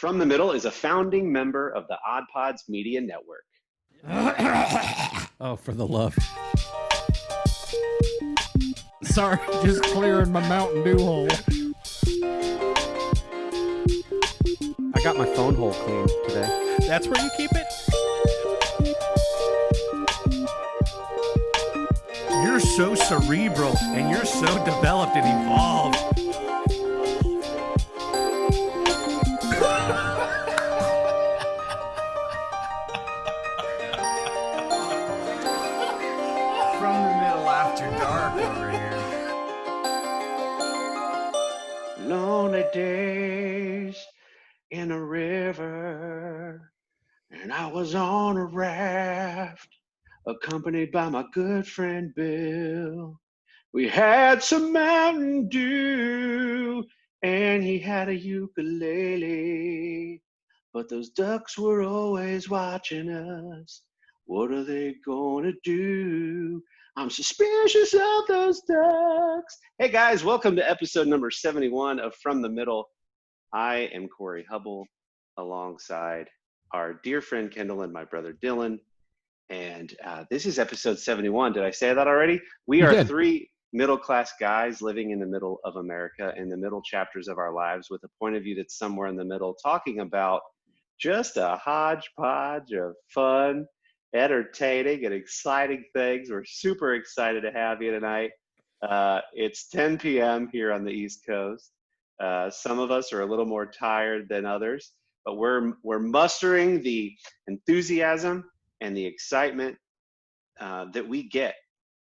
From the Middle is a founding member of the Odd Pods Media Network. Oh, for the love. Sorry, just clearing my Mountain Dew hole. I got my phone hole cleaned today. That's where you keep it? You're so cerebral and you're so developed and evolved. From the Middle after dark over here. Lonely days in a river, and I was on a raft, accompanied by my good friend Bill. We had some Mountain Dew, and he had a ukulele. But those ducks were always watching us. What are they gonna do? I'm suspicious of those ducks. Hey guys, welcome to episode number 71 of From the Middle. I am Corey Hubble, alongside our dear friend Kendall and my brother Dylan. And this is episode 71. Did I say that already? We are three middle-class guys living in the middle of America, in the middle chapters of our lives, with a point of view that's somewhere in the middle, talking about just a hodgepodge of fun, entertaining, and exciting things. We're super excited to have you tonight. It's 10 p.m. here on the East Coast. Some of us are a little more tired than others, but we're mustering the enthusiasm and the excitement that we get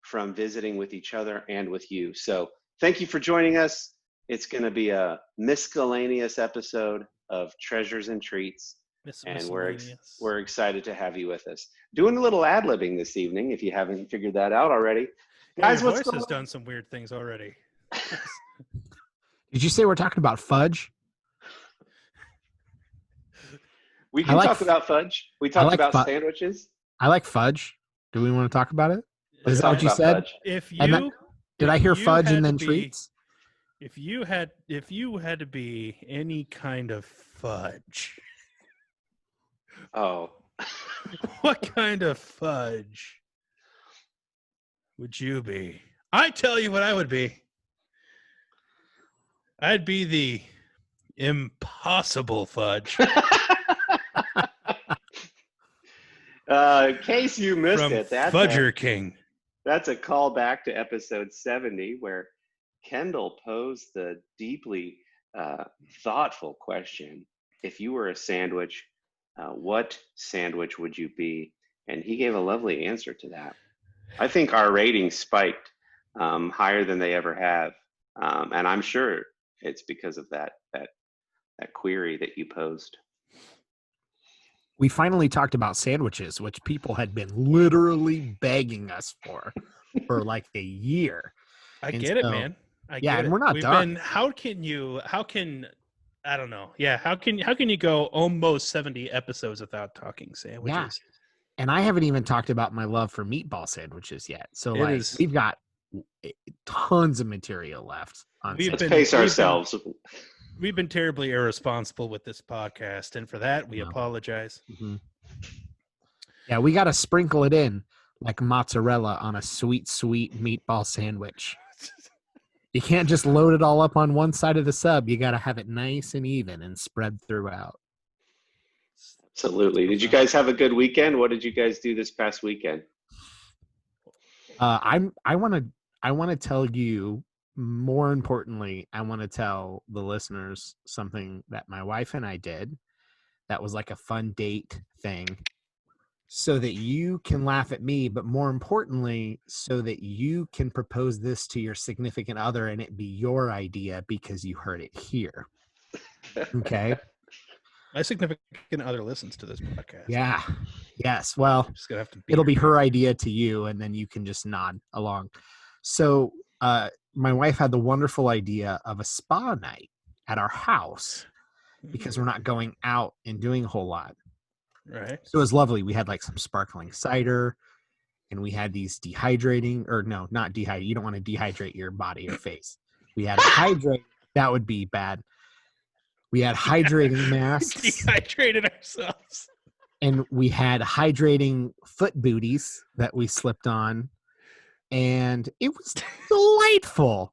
from visiting with each other and with you. So thank you for joining us. It's going to be a miscellaneous episode of Treasures and Treats, and we're excited to have you with us. Doing a little ad-libbing this evening, if you haven't figured that out already. Guys, your voice has done some weird things already. Did you say we're talking about fudge? We can talk about fudge. We talked about sandwiches. I like fudge. Do we want to talk about it? Is that what you said? Did I hear fudge and then treats? If you had to be any kind of fudge. Oh. What kind of fudge would you be? I tell you what I would be. I'd be the impossible fudge. In case you missed it, that's Fudger King. That's a callback to episode 70, where Kendall posed the deeply thoughtful question: if you were a sandwich, what sandwich would you be? And he gave a lovely answer to that. I think our ratings spiked higher than they ever have, and I'm sure it's because of that query that you posed. We finally talked about sandwiches, which people had been literally begging us for like a year. I get it, man. And we're not done. How can I don't know. Yeah, how can you go almost 70 episodes without talking sandwiches? Yeah. And I haven't even talked about my love for meatball sandwiches yet. So we've got tons of material left on Let's pace ourselves. We've been terribly irresponsible with this podcast, and for that, we apologize. Mm-hmm. Yeah, we got to sprinkle it in like mozzarella on a sweet, sweet meatball sandwich. You can't just load it all up on one side of the sub. You got to have it nice and even and spread throughout. Absolutely. Did you guys have a good weekend? What did you guys do this past weekend? I want to tell you. More importantly, I want to tell the listeners something that my wife and I did that was like a fun date thing, so that you can laugh at me, but more importantly, so that you can propose this to your significant other and it be your idea because you heard it here. Okay? My significant other listens to this podcast. Yeah. Yes. Well, just gonna have to it'll be her idea to you, and then you can just nod along. So, my wife had the wonderful idea of a spa night at our house because we're not going out and doing a whole lot. Right. So it was lovely. We had like some sparkling cider, and we had these not dehydrate. You don't want to dehydrate your body or face. We had hydrate. That would be bad. We had hydrating masks, Dehydrated ourselves. and we had hydrating foot booties that we slipped on, and it was delightful.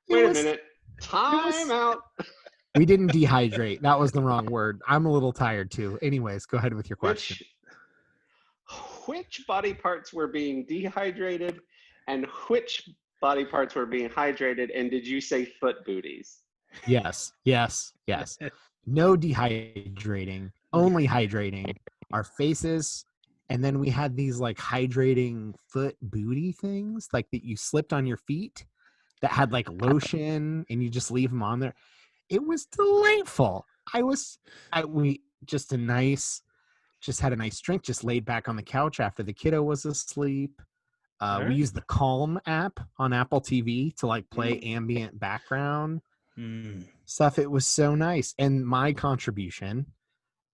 Wait a minute. Time was- out. We didn't dehydrate. That was the wrong word. I'm a little tired too. Anyways, go ahead with your question. Which body parts were being dehydrated and which body parts were being hydrated? And did you say foot booties? Yes. No dehydrating, only hydrating our faces. And then we had these like hydrating foot booty things like that you slipped on your feet that had like lotion and you just leave them on there. It was delightful. We just had a nice drink, just laid back on the couch after the kiddo was asleep. We used the Calm app on Apple TV to like play ambient background stuff. It was so nice. And my contribution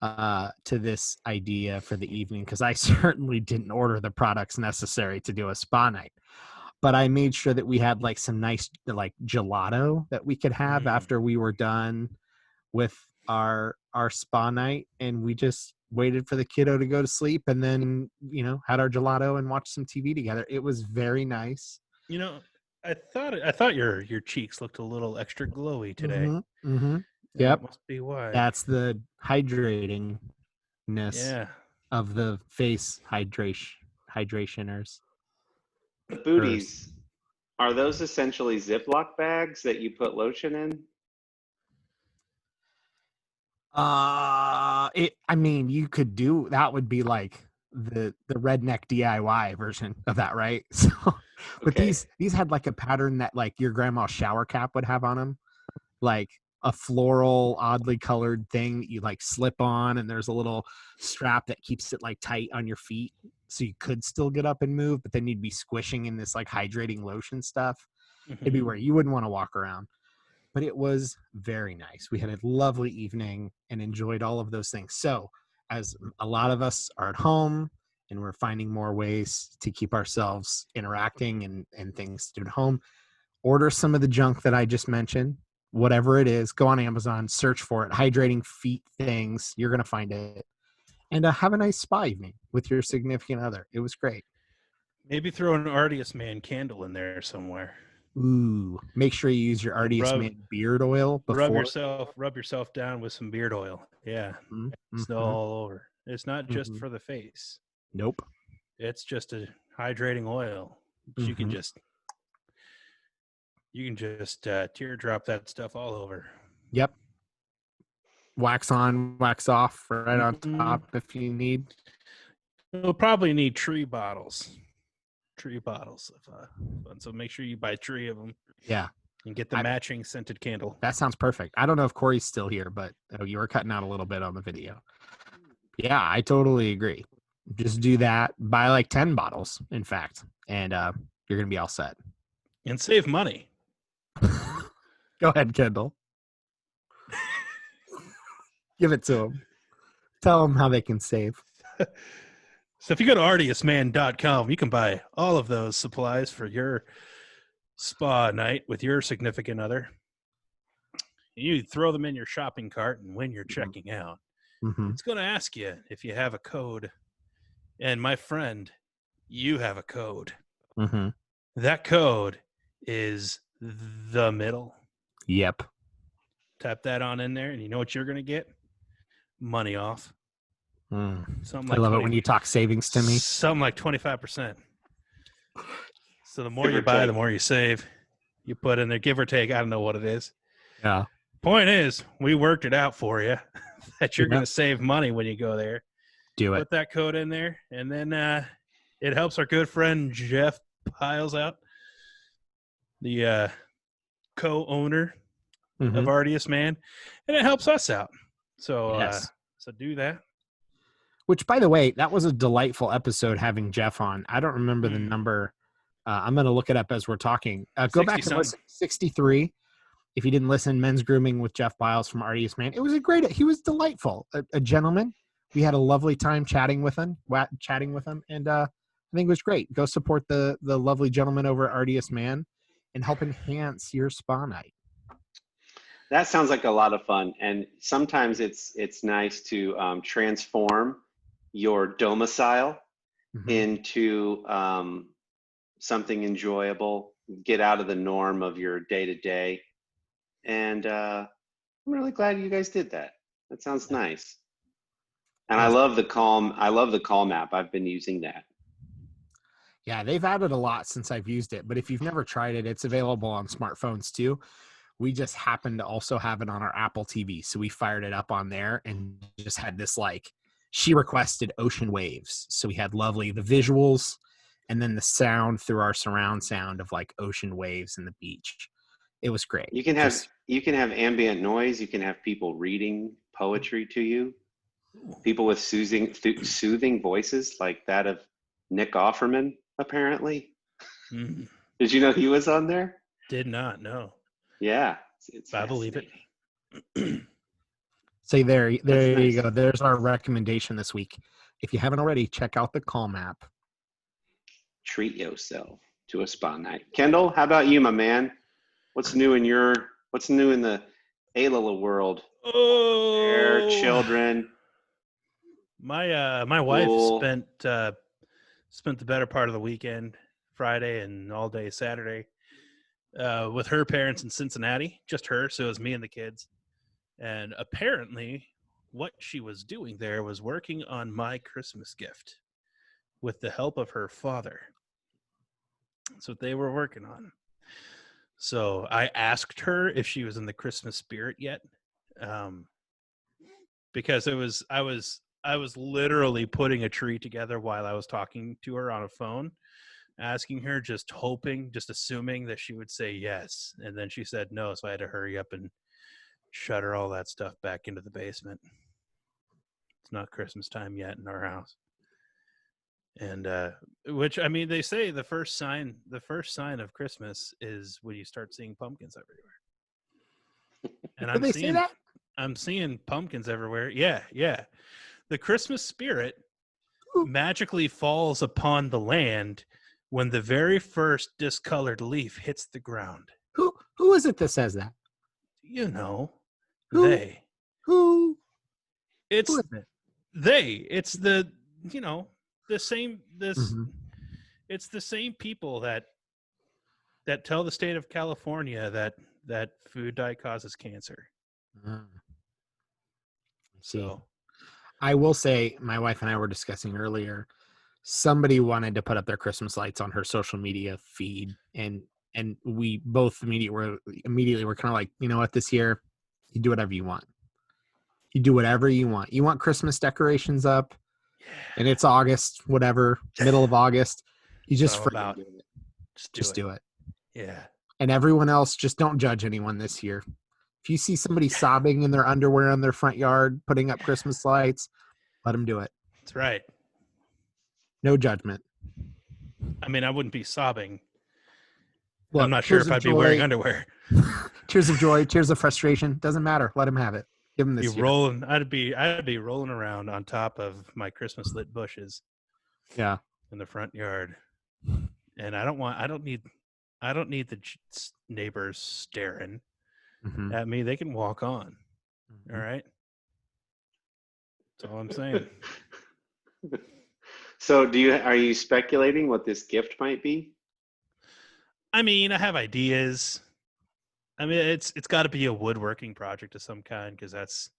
to this idea for the evening, because I certainly didn't order the products necessary to do a spa night, but I made sure that we had like some nice like gelato that we could have after we were done with our spa night, and we just waited for the kiddo to go to sleep and then had our gelato and watched some TV together. It was very nice. I thought your cheeks looked a little extra glowy today. Yep, must be why. That's the hydratingness Yeah. of the face hydrationers. The booties, are those essentially Ziploc bags that you put lotion in? You could do that. Would be like the redneck DIY version of that, right? So, but Okay. these had like a pattern that like your grandma's shower cap would have on them, like a floral, oddly colored thing that you like slip on, and there's a little strap that keeps it like tight on your feet, so you could still get up and move, but then you'd be squishing in this like hydrating lotion stuff. It'd be where you wouldn't want to walk around. But it was very nice. We had a lovely evening and enjoyed all of those things. So as a lot of us are at home and we're finding more ways to keep ourselves interacting and things to do at home, order some of the junk that I just mentioned, whatever it is. Go on Amazon, search for it, hydrating feet things. You're going to find it. And have a nice spa evening with your significant other. It was great. Maybe throw an Artius Man candle in there somewhere. Ooh, make sure you use your Artius Man beard oil before. Rub yourself down with some beard oil. Yeah. It's all over. It's not just for the face. Nope. It's just a hydrating oil. You can just teardrop that stuff all over. Yep. Wax on, wax off, right on top if you need. You'll probably need tree bottles. So make sure you buy 3 of them. Yeah. And get the matching scented candle. That sounds perfect. I don't know if Corey's still here, but you were cutting out a little bit on the video. Yeah, I totally agree. Just do that. Buy like 10 bottles, in fact, and you're going to be all set. And save money. Go ahead, Kendall. Give it to them. Tell them how they can save. So if you go to artiusman.com, you can buy all of those supplies for your spa night with your significant other. You throw them in your shopping cart, and when you're checking out, it's going to ask you if you have a code. And my friend, you have a code. That code is the middle. Yep. Tap that on in there, and you know what you're going to get? Money off. I love it when you talk savings to me. Something like 25%. So the more you buy, the more you save. You put in there, give or take. I don't know what it is. Yeah. Point is, we worked it out for you that you're going to save money when you go there. Do it. Put that code in there, and then it helps our good friend Jeff Piles out, the co-owner of Artius Man, and it helps us out. So, so do that. Which, by the way, that was a delightful episode having Jeff on. I don't remember the number. I'm going to look it up as we're talking. Go back and listen. 63. If you didn't listen, Men's Grooming with Jeff Biles from Artius Man. It was he was delightful. A gentleman. We had a lovely time chatting with him, and I think it was great. Go support the lovely gentleman over at Artius Man and help enhance your spa night. That sounds like a lot of fun. And sometimes it's nice to transform your domicile into something enjoyable, get out of the norm of your day to day. And I'm really glad you guys did that. That sounds nice. And I Yes. love the Calm app. I've been using that. Yeah, they've added a lot since I've used it, but if you've never tried it, it's available on smartphones too. We just happen to also have it on our Apple TV. So we fired it up on there and just had this like, she requested ocean waves. So we had the visuals and then the sound through our surround sound of like ocean waves and the beach. It was great. You can have ambient noise. You can have people reading poetry to you. People with soothing voices like that of Nick Offerman, apparently. Mm, Did you know he was on there? did not know. Yeah. It's I believe it. So there nice. you go. There's our recommendation this week. If you haven't already, check out the Calm app. Treat yourself to a spa night. Kendall, how about you, my man? What's new in the Ayla world? Their Oh, children. my wife Cool. spent the better part of the weekend, Friday and all day Saturday, with her parents in Cincinnati. Just her, so it was me and the kids. And apparently, what she was doing there was working on my Christmas gift with the help of her father. That's what they were working on. So I asked her if she was in the Christmas spirit yet, because I was literally putting a tree together while I was talking to her on a phone, asking her, just hoping, just assuming that she would say yes, and then she said no. So I had to hurry up and shutter all that stuff back into the basement. It's not Christmas time yet in our house. And which, I mean, they say the first sign of Christmas is when you start seeing pumpkins everywhere. And Did they say that? I'm seeing pumpkins everywhere. Yeah. The Christmas spirit magically falls upon the land when the very first discolored leaf hits the ground. Who is it that says that? You know, Who? they. Who It's is it? they. It's the same. Mhm. It's the same people that tell the state of California that food dye causes cancer. See, So I will say, my wife and I were discussing earlier. Somebody wanted to put up their Christmas lights on her social media feed, and we both immediately were kind of like, you know what, this year, you do whatever you want. You do whatever you want. You want Christmas decorations up, and it's August, whatever, middle of August. You just all about do it. just do it. Yeah. And everyone else, just don't judge anyone this year. If you see somebody sobbing in their underwear in their front yard, putting up Christmas lights, let them do it. That's right. No judgment. I mean, I wouldn't be sobbing. Look, I'm not sure if I'd be wearing underwear. Tears of joy, tears of frustration. Doesn't matter. Let him have it. Give him this year. I'd be rolling around on top of my Christmas lit bushes. Yeah. In the front yard. And I don't need the neighbors staring at me. They can walk on. All right. That's all I'm saying. So are you speculating what this gift might be? I mean, I have ideas. I mean, it's got to be a woodworking project of some kind, because that's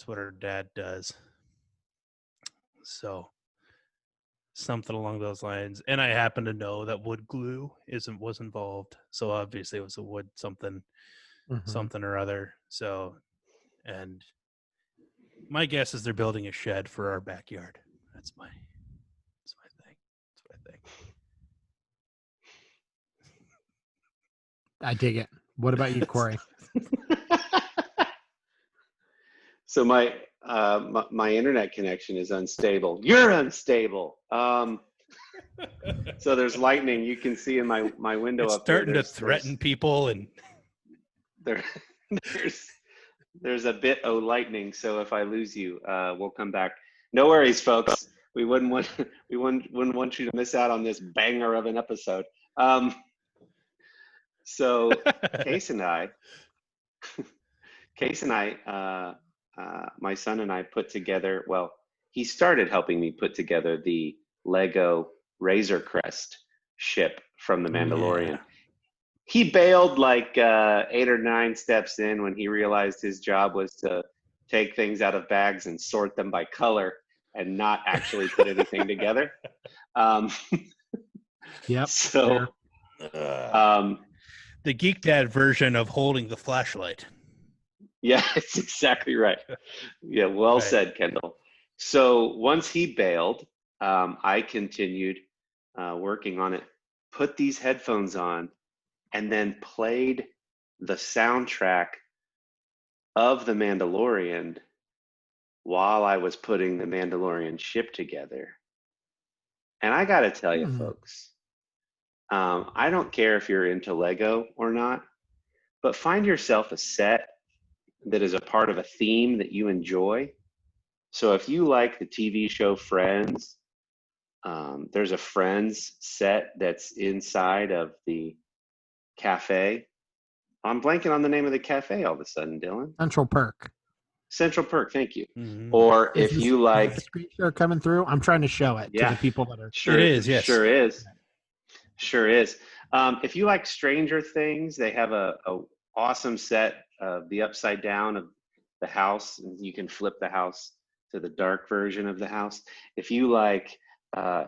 what her dad does. So something along those lines. And I happen to know that wood glue was involved. So obviously it was a wood something or other. So, and my guess is they're building a shed for our backyard. That's my thing. That's what I think. I dig it. What about you, Corey? So my internet connection is unstable. You're unstable. So there's lightning. You can see in my window it's up there. Starting to threaten people, and there's a bit of lightning. So if I lose you, we'll come back. No worries, folks. We wouldn't want you to miss out on this banger of an episode. So Case and I Case and my son and I put together, well, he started helping me put together the Lego Razor Crest ship from The Mandalorian. Yeah. He bailed like 8 or 9 steps in when he realized his job was to take things out of bags and sort them by color and not actually put anything together. Um, Yep. so, Uh, um, the Geek Dad version of holding the flashlight. yeah, it's exactly right. Yeah, well Right. said, Kendall. So once he bailed, I continued working on it, put these headphones on, and then played the soundtrack of The Mandalorian while I was putting the Mandalorian ship together. And I got to tell you, folks, I don't care if you're into Lego or not, but find yourself a set that is a part of a theme that you enjoy. So if you like the TV show Friends, there's a Friends set that's inside of the cafe. I'm blanking on the name of the cafe all of a sudden, Dylan. Central Perk. Central Perk, thank you. Mhm. Or Is if you like, the screen share coming through, I'm trying to show it to yeah, the people that are. sure It is, yes. sure is, sure is. If you like Stranger Things, they have a awesome set of the upside down of the house, and you can flip the house to the dark version of the house. If you like uh,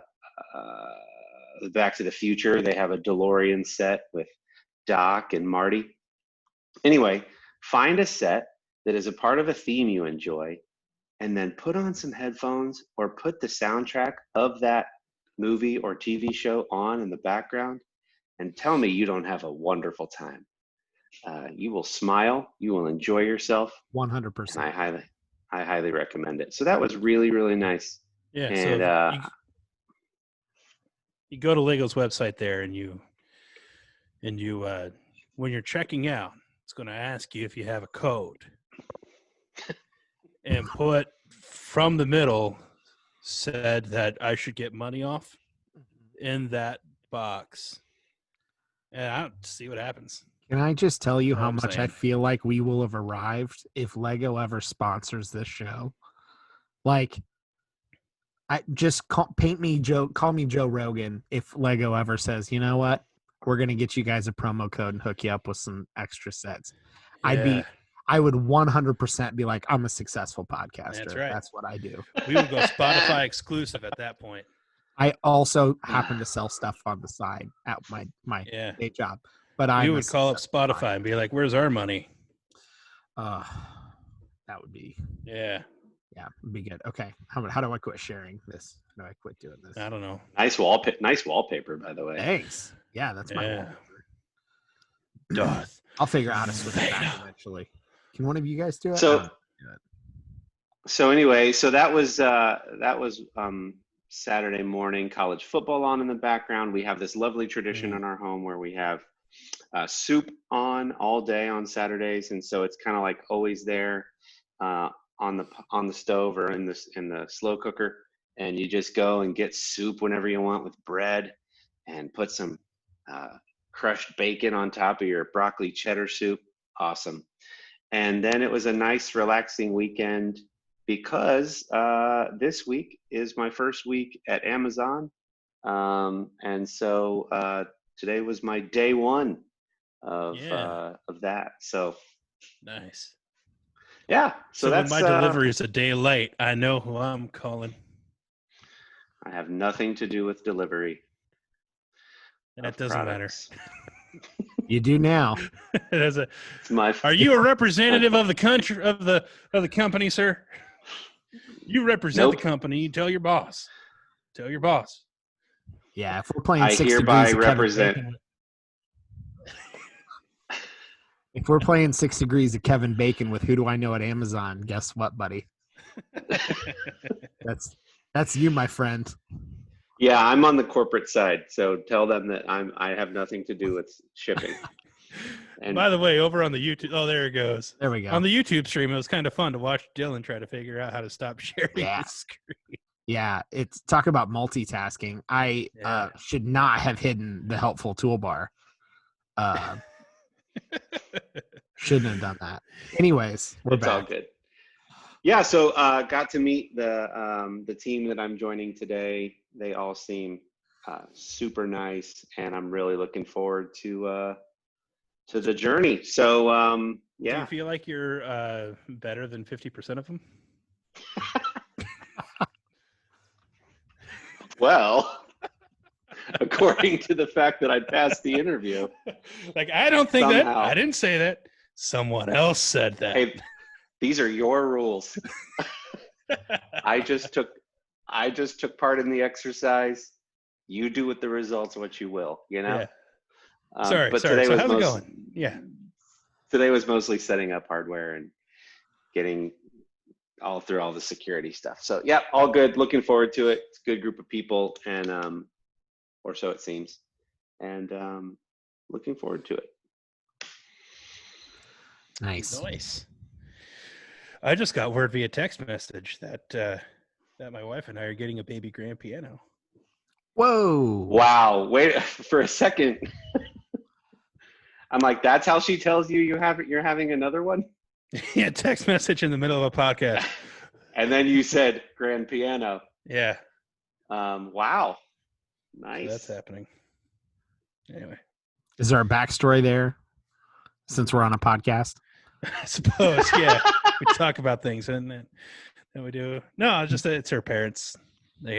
Back to the Future, they have a DeLorean set with Doc and Marty. Anyway, find a set that is a part of a theme you enjoy, and then put on some headphones or put the soundtrack of that movie or TV show on in the background, and tell me you don't have a wonderful time. You will smile, you will enjoy yourself, and 100%. I highly recommend it. So that was really, really nice. Yeah. And So you go to Lego's website there, and you when you're checking out, it's going to ask you if you have a code, and put from the middle said that I should get money off in that box, and I'll see what happens. Can I just tell you That's all how I'm much I saying. feel like we will have arrived if Lego ever sponsors this show? Like, paint me Joe, call me Joe Rogan if Lego ever says, you know what, we're gonna get you guys a promo code and hook you up with some extra sets. Yeah. I would 100% be like, I'm a successful podcaster. That's right. That's what I do. We would go Spotify exclusive at that point. I also happen to sell stuff on the side at my Yeah. day job, but You I would call up Spotify and be like, "Where's our money?" That would be Yeah. it'd be good. Okay, how do I quit sharing this? How do I quit doing this? I don't know. nice wallpaper, by the way. Thanks. Yeah, that's my Yeah. wallpaper. Darth. I'll figure out how to switch it back Vader. eventually. Can one of you guys do it? So, anyway, so that was Saturday morning, college football on in the background. We have this lovely tradition in our home where we have soup on all day on Saturdays, and so it's kind of like always there on the stove or in the slow cooker, and you just go and get soup whenever you want with bread, and put some crushed bacon on top of your broccoli cheddar soup. Awesome. And then it was a nice, relaxing weekend because this week is my first week at Amazon. And so today was my day one of that. So Nice. yeah. So that's when my delivery is a day late, I know who I'm calling. I have nothing to do with delivery. And it doesn't matter. You do now. It's my. Are you a representative of the country of the company, sir? You represent the company. You tell your boss. Tell your boss. Yeah, if we're playing I 6 hereby degrees of represent. Kevin Bacon, if we're playing 6 degrees of Kevin Bacon with Who Do I Know at Amazon, guess what, buddy? That's you, my friend. Yeah, I'm on the corporate side, so tell them that I have nothing to do with shipping. And by the way, over on the YouTube, oh, there it goes. There we go. On the YouTube stream, it was kind of fun to watch Dylan try to figure out how to stop sharing the screen. Yeah, it's talk about multitasking. I should not have hidden the helpful toolbar. Shouldn't have done that. Anyways, we're It's all back. good. Yeah, so got to meet the team that I'm joining today. They all seem super nice, and I'm really looking forward to the journey. So Do you yeah, feel like you're better than 50% of them? well, according to the fact that I passed the interview, Like, I don't think that. somehow. I didn't say that. Someone else said that. Hey, these are your rules. I just took part in the exercise. You do with the results what you will, you know. Yeah. Sorry. But So today was how's it going? Yeah. Today was mostly setting up hardware and getting all through all the security stuff. So yeah, all good. Looking forward to it. It's a good group of people, and or so it seems, and looking forward to it. Nice. I just got word via text message that that my wife and I are getting a baby grand piano. Whoa. Wow. Wait for a second. I'm like, that's how she tells you you're having another one? Yeah, text message in the middle of a podcast. And then you said grand piano. Yeah. Wow. Nice. So that's happening. Anyway. Is there a backstory there since we're on a podcast? I suppose, yeah. We talk about things and then we do. No, just it's her parents. They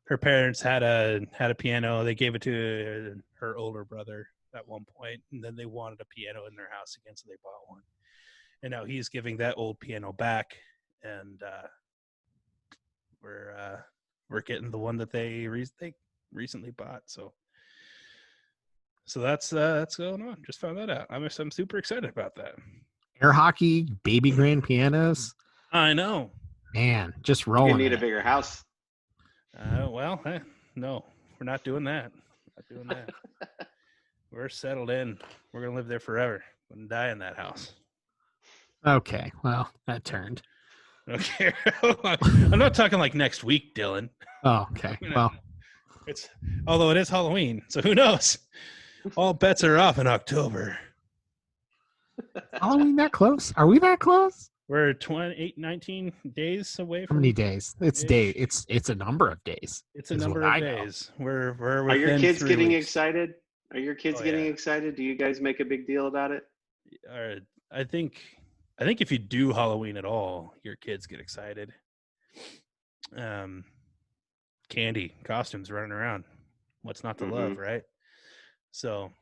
her parents had a piano. They gave it to her older brother at one point, and then they wanted a piano in their house again, so they bought one. And now he's giving that old piano back, and we're getting the one that they recently bought. So that's going on. Just found that out. I'm super excited about that. Air hockey, baby grand pianos. I know. Man, just You rolling. need a bigger house. Well, no, we're not doing that. Not doing that. We're settled in. We're gonna live there forever. We're gonna die in that house. Okay, well, that turned. Okay, I'm not talking like next week, Dylan. Oh, okay. Well, it's although it is Halloween, so who knows? All bets are off in October. Halloween that close? Are we that close? We're 19 days away from. How many days? It's a number of days. It's a number of days. We're Are your kids 3 getting weeks. excited? Are your kids getting Yeah. excited? Do you guys make a big deal about it? I think if you do Halloween at all, your kids get excited. Candy, costumes running around. What's not to love, right? So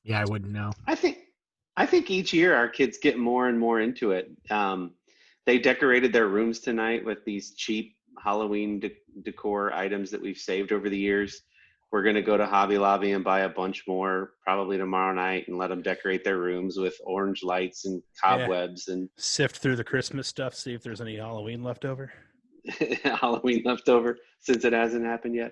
yeah, I wouldn't know. I think each year our kids get more and more into it. They decorated their rooms tonight with these cheap Halloween decor items that we've saved over the years. We're going to go to Hobby Lobby and buy a bunch more probably tomorrow night and let them decorate their rooms with orange lights and cobwebs and sift through the Christmas stuff, see if there's any Halloween left over. Halloween left over since it hasn't happened yet.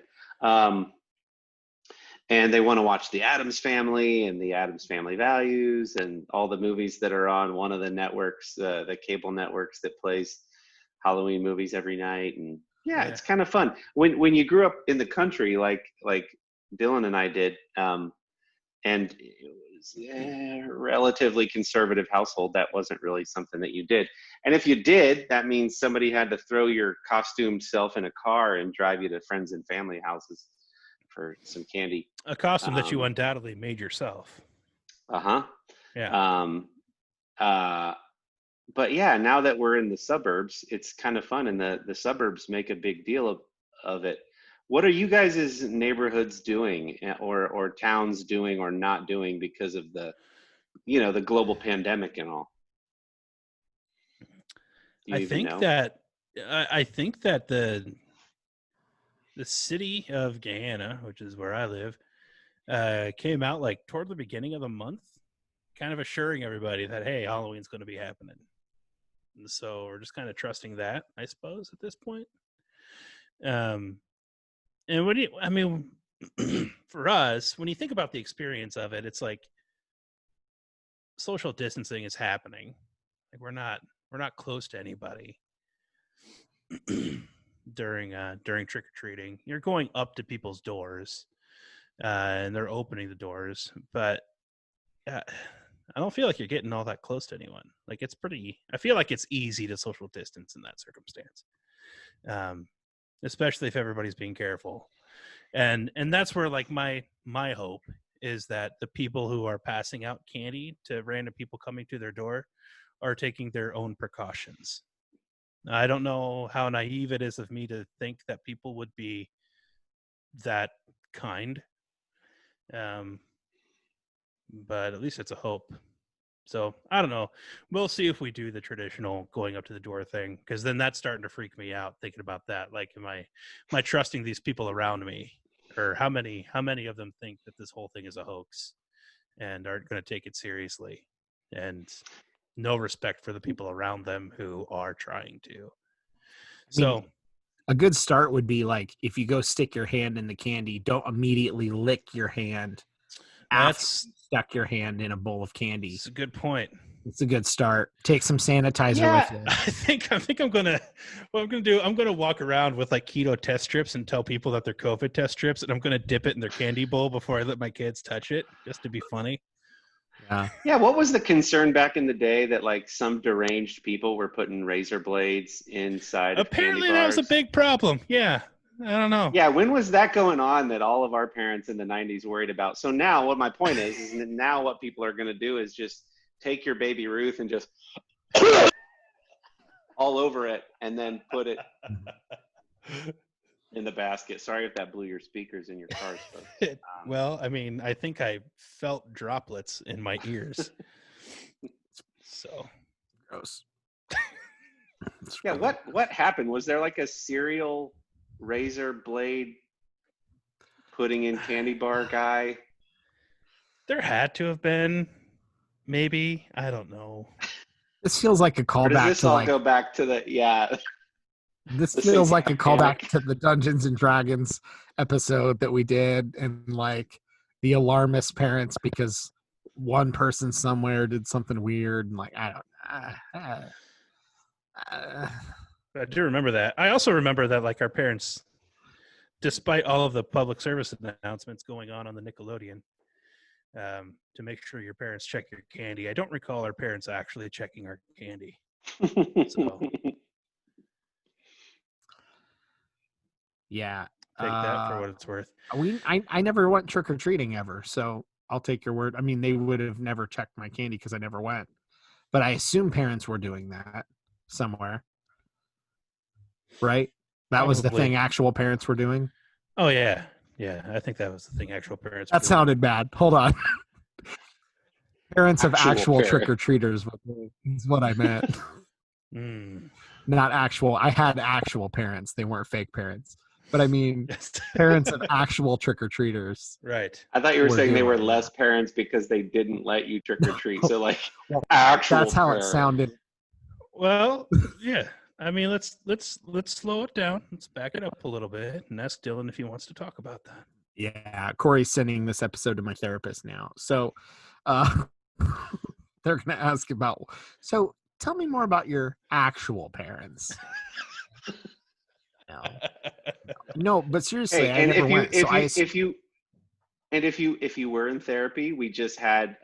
And they want to watch The Addams Family and The Addams Family Values and all the movies that are on one of the networks, the cable networks that plays Halloween movies every night. And yeah, it's kind of fun. When you grew up in the country, like Dylan and I did, and it was a relatively conservative household, that wasn't really something that you did. And if you did, that means somebody had to throw your costumed self in a car and drive you to friends and family houses for some candy. A costume that you undoubtedly made yourself. Yeah. But yeah, now that we're in the suburbs, it's kind of fun, and the suburbs make a big deal of it. What are you guys' neighborhoods doing, or towns doing, or not doing because of the global pandemic and all? I think that the city of Gahanna, which is where I live, came out like toward the beginning of the month, kind of assuring everybody that, hey, Halloween's going to be happening. And so we're just kind of trusting that, I suppose, at this point. And for us, when you think about the experience of it, it's like social distancing is happening. Like we're not close to anybody during trick or treating. You're going up to people's doors, and they're opening the doors. But I don't feel like you're getting all that close to anyone. Like I feel like it's easy to social distance in that circumstance. Especially if everybody's being careful. And that's where like my hope is that the people who are passing out candy to random people coming to their door are taking their own precautions. I don't know how naive it is of me to think that people would be that kind. But at least it's a hope. So I don't know. We'll see if we do the traditional going up to the door thing, because then that's starting to freak me out thinking about that. Like, am I trusting these people around me, or how many of them think that this whole thing is a hoax and aren't going to take it seriously, and no respect for the people around them who are trying to. So a good start would be like if you go stick your hand in the candy, don't immediately lick your hand after you stuck your hand in a bowl of candy. It's a good point. It's a good start. Take some sanitizer with you. I think I'm gonna I'm gonna walk around with like keto test strips and tell people that they're COVID test strips, and I'm gonna dip it in their candy bowl before I let my kids touch it, just to be funny. Yeah, what was the concern back in the day that like some deranged people were putting razor blades inside of Apparently candy that bars? was a big problem. Yeah. I don't know. Yeah, when was that going on that all of our parents in the 90s worried about? So now what my point is that now what people are going to do is just take your baby Ruth and just all over it and then put it in the basket. Sorry if that blew your speakers in your cars, folks. Well, I mean, I think I felt droplets in my ears. So gross. Yeah, what happened? Was there like a cereal razor blade putting in candy bar guy? There had to have been, maybe. I don't know. This feels like a callback. Or does this all go back to the This feels like a callback to the Dungeons and Dragons episode that we did, and like the alarmist parents because one person somewhere did something weird, and like I do remember that. I also remember that like our parents, despite all of the public service announcements going on the Nickelodeon, to make sure your parents check your candy. I don't recall our parents actually checking our candy. So yeah, take that for what it's worth. I never went trick or treating ever, so I'll take your word. I mean, they would have never checked my candy because I never went, but I assume parents were doing that somewhere, right? That was the thing actual parents were doing. Oh yeah, I think that was the thing actual parents. That sounded bad. Hold on. Parents of actual trick or treaters is what I meant. Not actual. I had actual parents. They weren't fake parents. But I mean, parents of actual trick or treaters. Right. I thought you were saying they were less parents because they didn't let you trick or treat. So like actual. That's how parents. it sounded. Well, yeah. I mean, let's slow it down. Let's back it up a little bit and ask Dylan if he wants to talk about that. Yeah, Corey's sending this episode to my therapist now. So they're going to ask about, so tell me more about your actual parents. No, but seriously, hey, I never went. If you were in therapy, we just had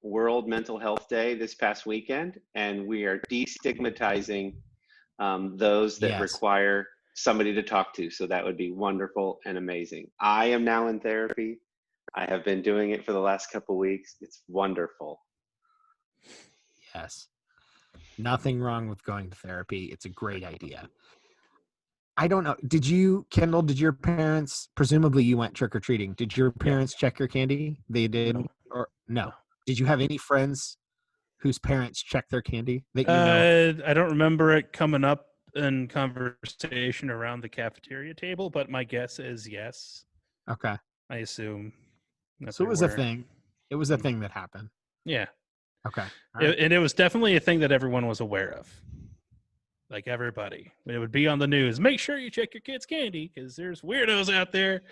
World Mental Health Day this past weekend, and we are destigmatizing those that require somebody to talk to. So that would be wonderful and amazing. I am now in therapy. I have been doing it for the last couple of weeks. It's wonderful. Yes. Nothing wrong with going to therapy. It's a great idea. I don't know. Kendall, did your parents, presumably you went trick-or-treating, did your parents check your candy? They did? No. Or no? Did you have any friends whose parents checked their candy that you know? I don't remember it coming up in conversation around the cafeteria table, but my guess is yes. Okay. I assume. So it was a thing. It was a thing that happened. Yeah. Okay. And it was definitely a thing that everyone was aware of. Like everybody. It would be on the news. Make sure you check your kids' candy because there's weirdos out there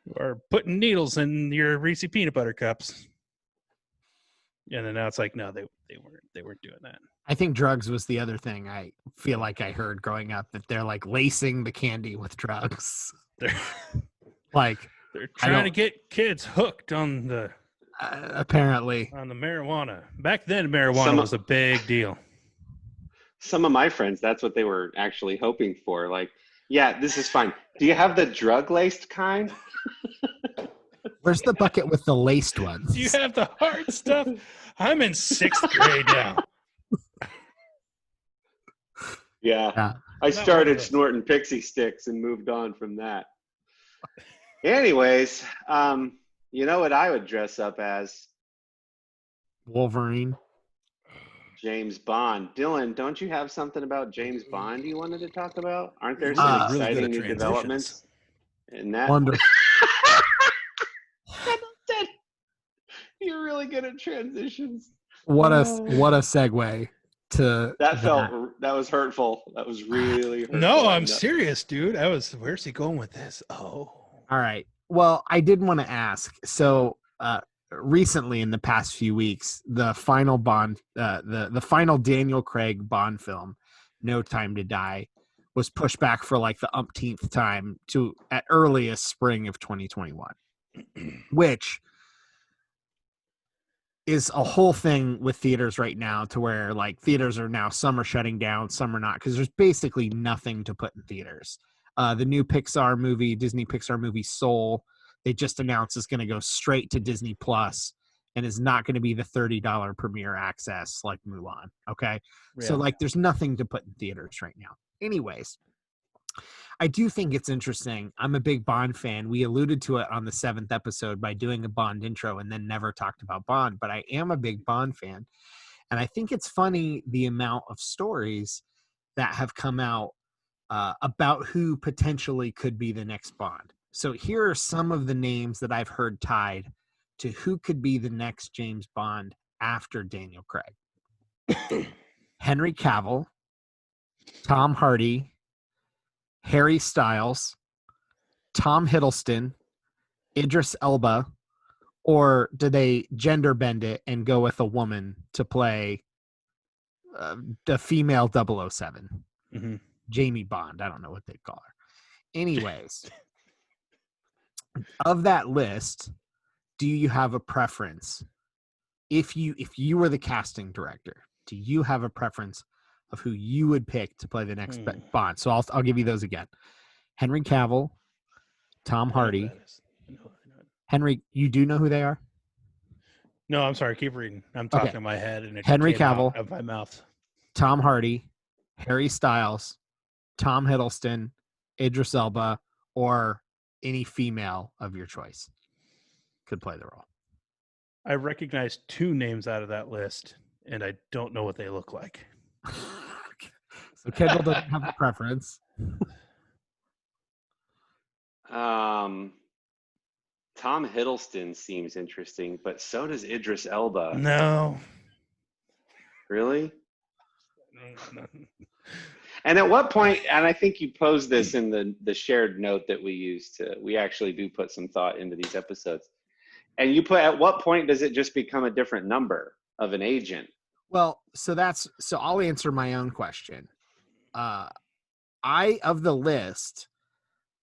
who are putting needles in your Reese peanut butter cups. And then now it's like, no, they weren't doing that. I think drugs was the other thing I feel like I heard growing up, that they're like lacing the candy with drugs. They're like they're trying to get kids hooked on the Apparently. On the marijuana. Back then, marijuana Some was a big deal. some of my friends, that's what they were actually hoping for. Like, yeah, this is fine. Do you have the drug laced kind? Where's the bucket with the laced ones? Do you have the hard stuff? I'm in 6th grade now. Yeah. Yeah. I Not one started of those. snorting pixie sticks and moved on from that. Anyways, you know what I would dress up as? Wolverine. James Bond. Dylan, don't you have something about James Bond you wanted to talk about? Aren't there You're some really, really good exciting at new transitions. developments in that? Wonderful. You're really good at transitions. What a Oh. segue to That was hurtful. That was really hurtful. No, I'm serious, dude. Where's he going with this? Oh. All right. Well, I did want to ask. So, recently in the past few weeks, the final Bond, the final Daniel Craig Bond film, No Time to Die, was pushed back for like the umpteenth time to at earliest spring of 2021, which is a whole thing with theaters right now, to where like theaters are now, some are shutting down, some are not, because there's basically nothing to put in theaters. The new Disney Pixar movie Soul, they just announced is going to go straight to Disney Plus and is not going to be the $30 premiere access like Mulan. Okay. Yeah. So like there's nothing to put in theaters right now. Anyways, I do think it's interesting. I'm a big Bond fan. We alluded to it on the 7th episode by doing a Bond intro and then never talked about Bond, but I am a big Bond fan. And I think it's funny the amount of stories that have come out about who potentially could be the next Bond. So here are some of the names that I've heard tied to who could be the next James Bond after Daniel Craig. Henry Cavill, Tom Hardy, Harry Styles, Tom Hiddleston, Idris Elba, or do they gender bend it and go with a woman to play the female 007? Mm-hmm. Jamie Bond. I don't know what they'd call her. Anyways, of that list, do you have a preference? If you were the casting director, do you have a preference of who you would pick to play the next Bond? So I'll give you those again. Henry Cavill, Tom Hardy. I know. Henry, you do know who they are? No, I'm sorry. Keep reading. I'm talking Okay. in my head and it Henry came out Cavill. of my mouth. Tom Hardy, Harry Styles, Tom Hiddleston, Idris Elba, or any female of your choice could play the role. I recognize 2 names out of that list, and I don't know what they look like. So Kendall doesn't have a preference. Tom Hiddleston seems interesting, but so does Idris Elba. No. Really? And at what point, and I think you posed this in the shared note that we actually do put some thought into these episodes. And you put, at what point does it just become a different number of an agent? Well, so I'll answer my own question. Of the list,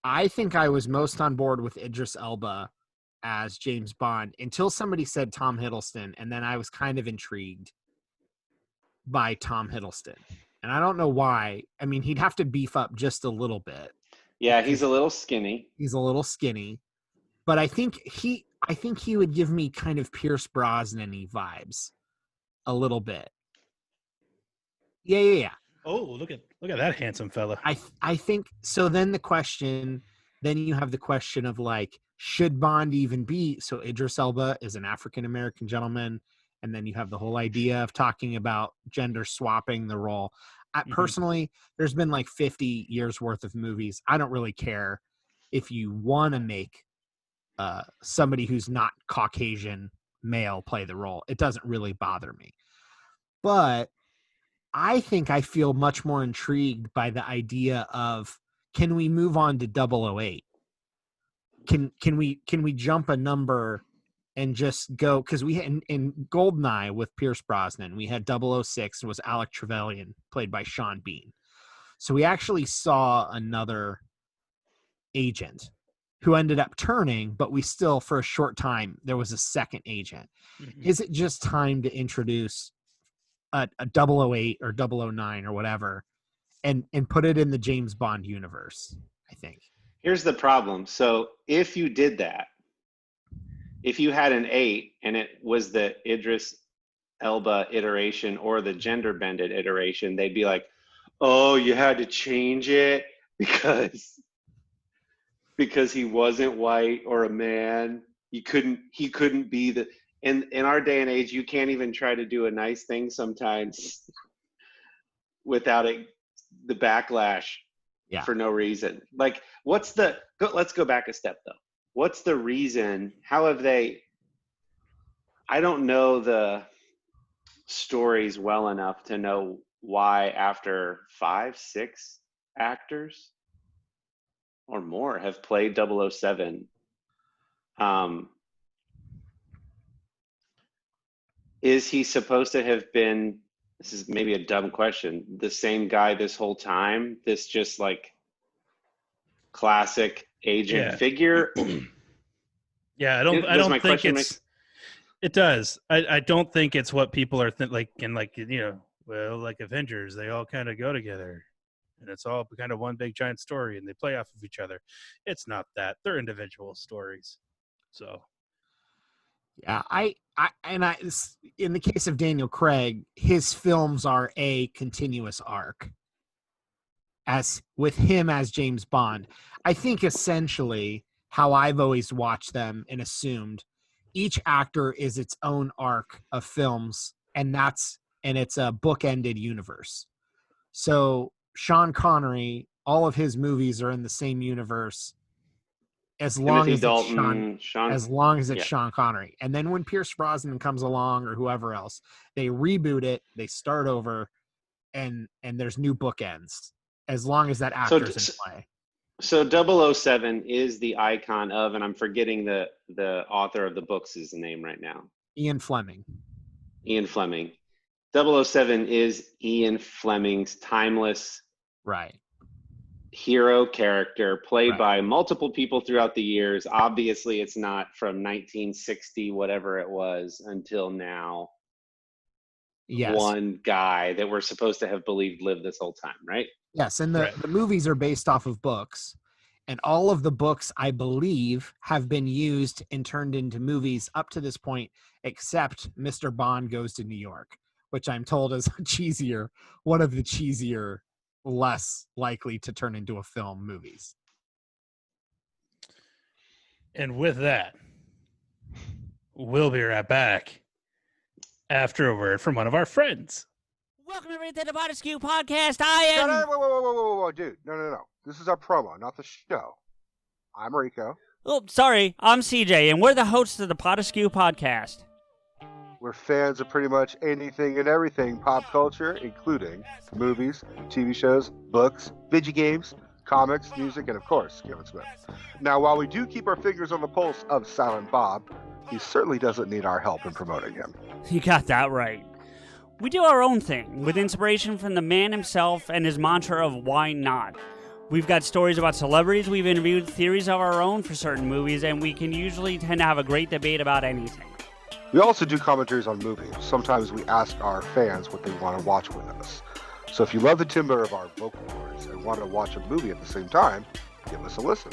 I think I was most on board with Idris Elba as James Bond until somebody said Tom Hiddleston, and then I was kind of intrigued by Tom Hiddleston. And I don't know why. I mean, he'd have to beef up just a little bit. Yeah, he's a little skinny. He's a little skinny. But I think he would give me kind of Pierce Brosnan-y vibes a little bit. Yeah. Oh, look at that handsome fella. I think so. Then you have the question of like, should Bond even be? So Idris Elba is an African-American gentleman. And then you have the whole idea of talking about gender swapping the role. Personally, there's been like 50 years worth of movies. I don't really care if you want to make somebody who's not Caucasian male play the role. It doesn't really bother me. But I think I feel much more intrigued by the idea of, can we move on to 008? Can we jump a number and just go, because we had in Goldeneye with Pierce Brosnan, we had 006, was Alec Trevelyan, played by Sean Bean. So we actually saw another agent. who ended up turning, but we still, for a short time, there was a second agent. Mhm. Is it just time to introduce a 008 or 009 or whatever and put it in the James Bond universe, I think. Here's the problem. So if you did that, if you had an 8 and it was the Idris Elba iteration or the gender bended iteration, they'd be like, oh, you had to change it because he wasn't white or a man. He couldn't be the in our day and age, you can't even try to do a nice thing sometimes without the backlash for no reason. Like, let's go back a step though. What's the reason? How have they? I don't know the stories well enough to know why after 5, 6 actors or more have played 007. Is he supposed to have been, this is maybe a dumb question, the same guy this whole time? This just like classic agent figure? Yeah, I don't think it does. I don't think it's what people are like Avengers, they all kind of go together and it's all kind of one big giant story and they play off of each other. It's not that. They're individual stories. So yeah, I in the case of Daniel Craig, his films are a continuous arc. As with him as James Bond, I think essentially how I've always watched them and assumed each actor is its own arc of films, and it's a bookended universe. So Sean Connery, all of his movies are in the same universe as long Timothy as Dalton, it's Sean Connery. And then when Pierce Brosnan comes along or whoever else, they reboot it, they start over, and there's new bookends as long as that actor's in play. So 007 is the icon of, and I'm forgetting the author of the books' name right now. Ian Fleming. 007 is Ian Fleming's timeless hero character played by multiple people throughout the years. Obviously, it's not from 1960, whatever it was, until now. Yes. One guy that we're supposed to have believed lived this whole time, right? Yes, and the movies are based off of books, and all of the books, I believe, have been used and turned into movies up to this point, except Mr. Bond Goes to New York, which I'm told is one of the cheesier, less likely to turn into a film movies. And with that, we'll be right back after a word from one of our friends. Welcome everybody to the Body Skew Podcast. I am... Whoa, dude. No. This is our promo, not the show. I'm Rico. Oh, sorry. I'm CJ, and we're the hosts of the Body Skew Podcast. We're fans of pretty much anything and everything pop culture, including movies, TV shows, books, video games, comics, music, and of course, Kevin Smith. Now, while we do keep our fingers on the pulse of Silent Bob, he certainly doesn't need our help in promoting him. You got that right. We do our own thing, with inspiration from the man himself and his mantra of why not. We've got stories about celebrities, we've interviewed theories of our own for certain movies, and we can usually tend to have a great debate about anything. We also do commentaries on movies. Sometimes we ask our fans what they want to watch with us. So if you love the timbre of our vocal cords and want to watch a movie at the same time, give us a listen.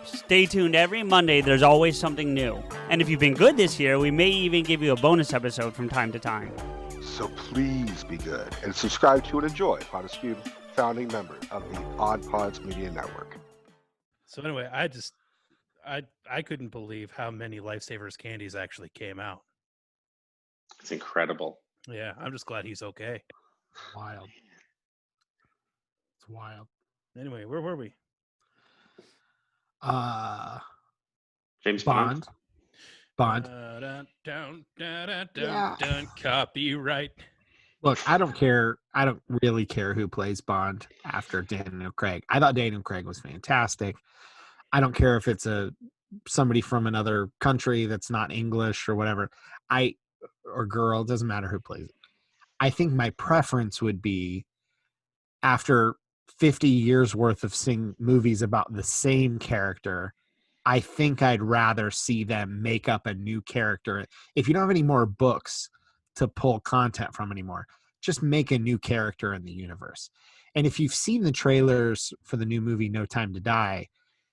Stay tuned every Monday, there's always something new. And if you've been good this year, we may even give you a bonus episode from time to time. So please be good and subscribe to and enjoy Pod Skew, founding member of the Odd Pods Media Network. So anyway, I couldn't believe how many Lifesavers candies actually came out. It's incredible. Yeah, I'm just glad he's okay. Wild. It's wild. Anyway, where were we? James Bond. Copyright. Look, I don't care. I don't really care who plays Bond after Daniel Craig. I thought Daniel Craig was fantastic. I don't care if it's somebody from another country that's not English or whatever. Or girl, it doesn't matter who plays it. I think my preference would be after 50 years worth of seeing movies about the same character I think I'd rather see them make up a new character. If you don't have any more books to pull content from anymore, just make a new character in the universe. And if you've seen the trailers for the new movie No Time to Die,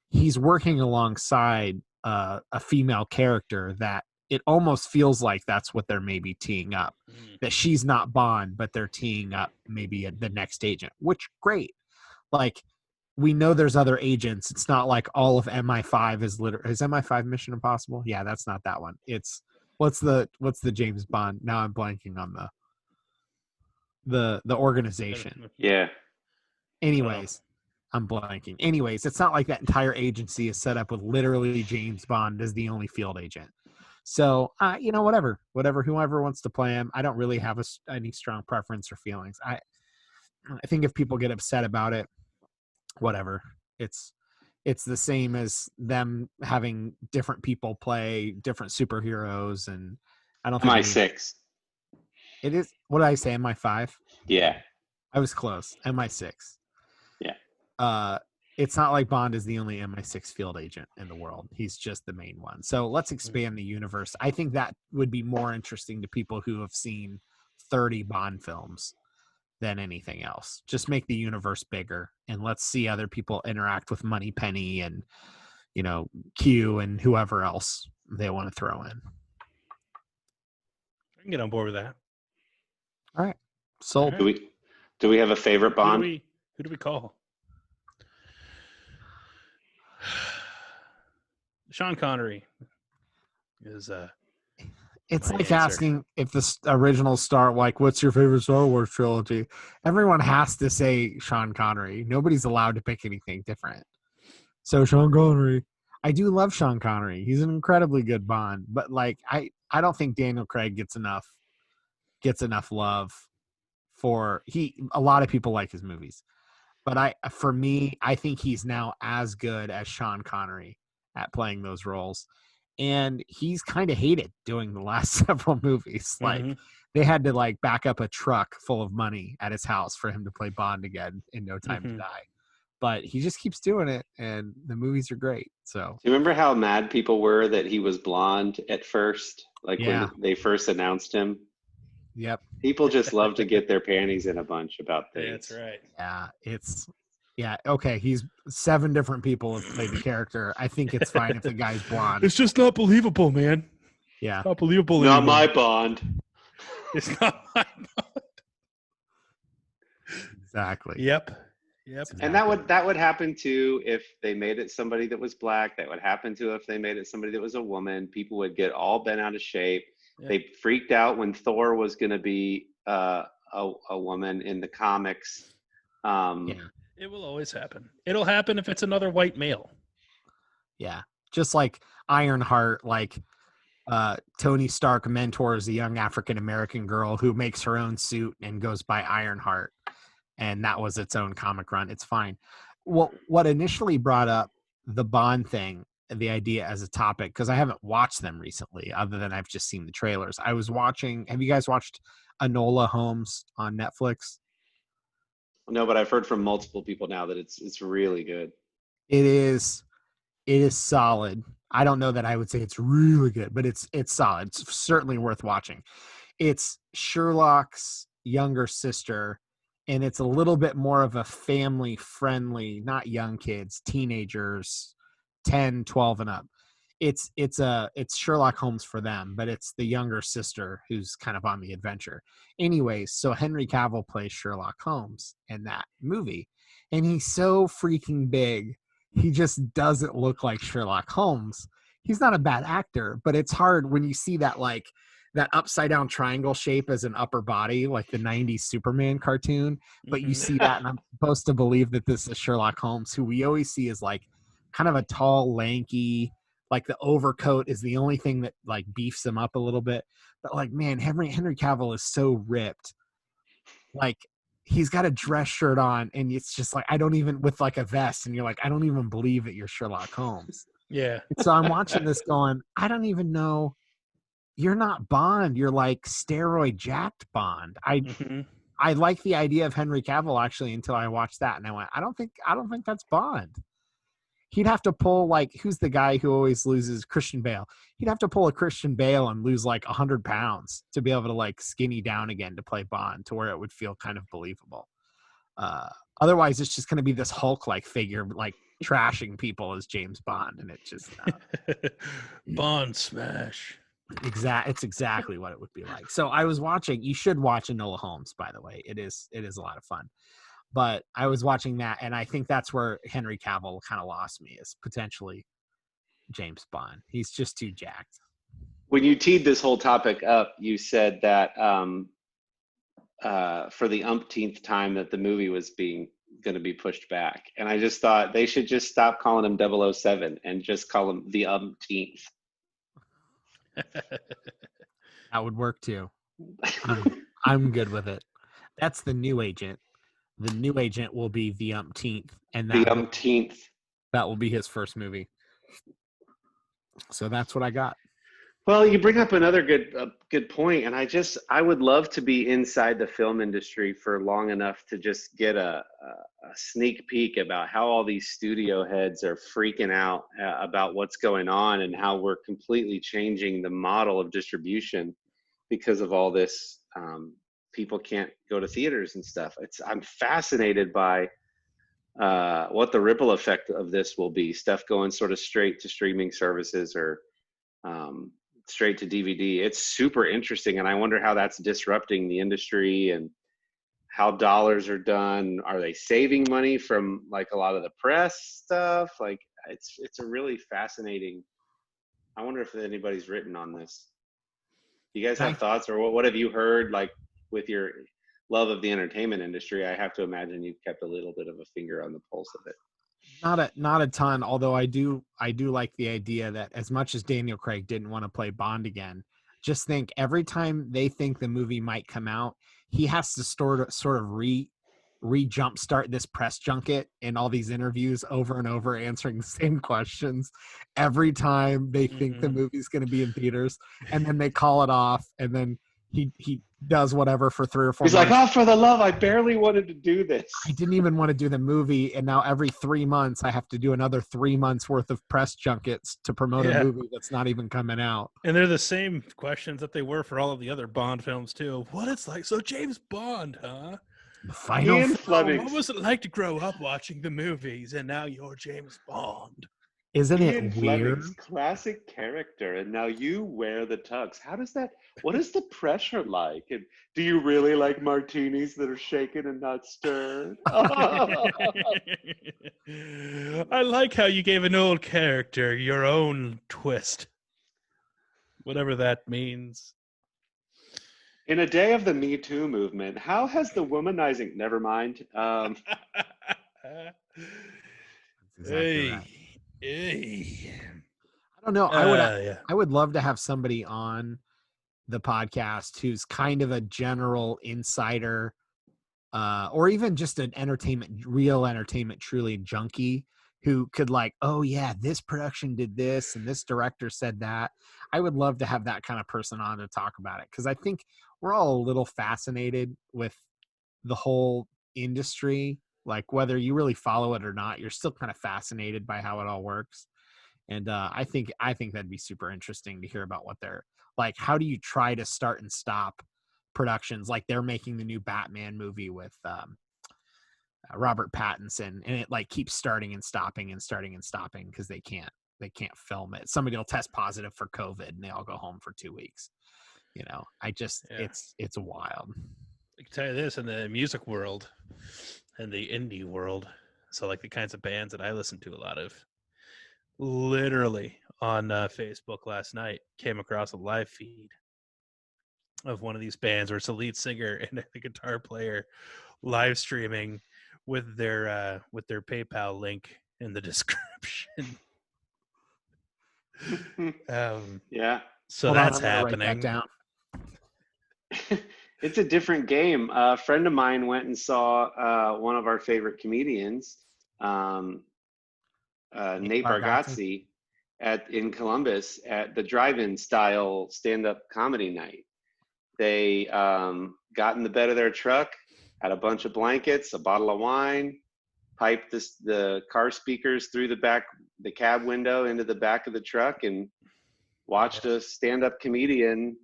he's working alongside a female character that it almost feels like that's what they're maybe teeing up. That she's not Bond, but they're teeing up maybe the next agent, which great. Like, we know there's other agents. It's not like all of MI5 is MI5 Mission Impossible? Yeah, that's not that one. It's what's the James Bond? Now I'm blanking on the organization. Yeah. Anyways, I'm blanking. Anyways, it's not like that entire agency is set up with literally James Bond as the only field agent. So, whatever, whoever wants to play him. I don't really have any strong preference or feelings. I think if people get upset about it, whatever. It's the same as them having different people play different superheroes, and I don't think MI6. it is. What did I say? MI5? Yeah. I was close. MI6. Yeah. It's not like Bond is the only MI6 field agent in the world. He's just the main one. So let's expand the universe. I think that would be more interesting to people who have seen 30 Bond films than anything else. Just make the universe bigger, and let's see other people interact with Moneypenny and, Q and whoever else they want to throw in. I can get on board with that. All right. Sold. All right. Do we have a favorite Bond? Who do we call? Sean Connery is It's my like answer. asking if the original Star, like, what's your favorite Star Wars trilogy? Everyone has to say Sean Connery. Nobody's allowed to pick anything different. So Sean Connery. I do love Sean Connery. He's an incredibly good Bond, but like I don't think Daniel Craig gets enough love for a lot of people like his movies. But I think he's now as good as Sean Connery at playing those roles. And he's kind of hated doing the last several movies. Like, they had to like back up a truck full of money at his house for him to play Bond again in No Time to Die. But he just keeps doing it, and the movies are great. So, Do you remember how mad people were that he was blonde at first? Like when they first announced him? Yep. People just love to get their panties in a bunch about things. That's right. Yeah, okay. He's 7 different people have played the character. I think it's fine if the guy's blonde. It's just not believable, man. Yeah. Not believable. Not anymore. my Bond. It's not my Bond. Exactly. Yep. And that would happen too if they made it somebody that was black. That would happen too if they made it somebody that was a woman. People would get all bent out of shape. Yep. They freaked out when Thor was going to be a woman in the comics. It will always happen. It'll happen if it's another white male. Yeah. Just like Ironheart, like Tony Stark mentors a young African-American girl who makes her own suit and goes by Ironheart. And that was its own comic run. It's fine. Well, what initially brought up the Bond thing, the idea as a topic, because I haven't watched them recently, other than I've just seen the trailers. I was watching. Have you guys watched Enola Holmes on Netflix? No, but I've heard from multiple people now that it's really good. It is solid. I don't know that I would say it's really good, but it's solid. It's certainly worth watching. It's Sherlock's younger sister, and it's a little bit more of a family friendly, not young kids, teenagers, 10, 12 and up. It's Sherlock Holmes for them, but it's the younger sister who's kind of on the adventure. Anyways, so Henry Cavill plays Sherlock Holmes in that movie, and he's so freaking big. He just doesn't look like Sherlock Holmes. He's not a bad actor, but it's hard when you see that like that upside down triangle shape as an upper body, like the 90s Superman cartoon. But you see that, and I'm supposed to believe that this is Sherlock Holmes, who we always see as like kind of a tall, lanky, like the overcoat is the only thing that like beefs him up a little bit. But like, man, Henry Cavill is so ripped. Like, he's got a dress shirt on, and it's just like, I don't even, with like a vest, and you're like, I don't even believe that you're Sherlock Holmes. Yeah. So I'm watching this going, I don't even know. You're not Bond. You're like steroid jacked Bond. I like the idea of Henry Cavill actually until I watched that, and I went, I don't think that's Bond. He'd have to pull like, who's the guy who always loses? Christian Bale. He'd have to pull a Christian Bale and lose like 100 pounds to be able to like skinny down again to play Bond, to where it would feel kind of believable. Otherwise, it's just going to be this Hulk-like figure, like trashing people as James Bond, and it just Bond smash. it's exactly what it would be like. So I was watching. You should watch Enola Holmes, by the way. It is a lot of fun. But I was watching that, and I think that's where Henry Cavill kind of lost me, is potentially James Bond. He's just too jacked. When you teed this whole topic up, you said that for the umpteenth time that the movie was going to be pushed back. And I just thought they should just stop calling him 007 and just call him the umpteenth. That would work too. I'm good with it. That's the new agent. The new agent will be the umpteenth, and The umpteenth. that will be his first movie. So that's what I got. Well, you bring up another good point, and I would love to be inside the film industry for long enough to just get a sneak peek about how all these studio heads are freaking out about what's going on, and how we're completely changing the model of distribution because of all this. People can't go to theaters and stuff. I'm fascinated by what the ripple effect of this will be. Stuff going sort of straight to streaming services or straight to DVD. It's super interesting, and I wonder how that's disrupting the industry and how dollars are done. Are they saving money from like a lot of the press stuff? Like it's a really fascinating. I wonder if anybody's written on this. You guys have thoughts, or what have you heard? Like with your love of the entertainment industry, I have to imagine you've kept a little bit of a finger on the pulse of it. Not a ton, although I do like the idea that as much as Daniel Craig didn't want to play Bond again, just think every time they think the movie might come out, he has to sort of re jumpstart this press junket and all these interviews over and over, answering the same questions every time they think the movie's going to be in theaters, and then they call it off, and then he does whatever for 3 or 4 He's months. like, oh, for the love, I barely wanted to do this. I didn't even want to do the movie, and now every 3 months I have to do another 3 months worth of press junkets to promote a movie that's not even coming out. And they're the same questions that they were for all of the other Bond films too. What it's like, so James Bond, huh? The final Ian film. Fleming. What was it like to grow up watching the movies and now you're James Bond? Isn't Ian it weird? Fleming's classic character, and now you wear the tux. What is the pressure like? And do you really like martinis that are shaken and not stirred? I like how you gave an old character your own twist. Whatever that means. In a day of the Me Too movement, how has the womanizing? Never mind. Exactly right. Hey. I don't know. I would love to have somebody on the podcast who's kind of a general insider, or even just an real entertainment, truly junkie, who could like, oh yeah, this production did this and this director said that. I would love to have that kind of person on to talk about it, because I think we're all a little fascinated with the whole industry. Like, whether you really follow it or not, you're still kind of fascinated by how it all works. And I think that'd be super interesting to hear about what they're like. How do you try to start and stop productions? Like, they're making the new Batman movie with Robert Pattinson, and it like keeps starting and stopping and starting and stopping because they can't film it. Somebody will test positive for COVID and they all go home for 2 weeks. It's wild. I can tell you this, in the music world and the indie world, so like the kinds of bands that I listen to a lot of, literally on Facebook last night came across a live feed of one of these bands where it's a lead singer and a guitar player live streaming with their PayPal link in the description. Yeah. So Hold on, that's I'm gonna write happening. that down. It's a different game. A friend of mine went and saw one of our favorite comedians, Nate Bargatze, in Columbus at the drive-in style stand-up comedy night. They got in the bed of their truck, had a bunch of blankets, a bottle of wine, pipe the car speakers through the cab window into the back of the truck and watched a stand-up comedian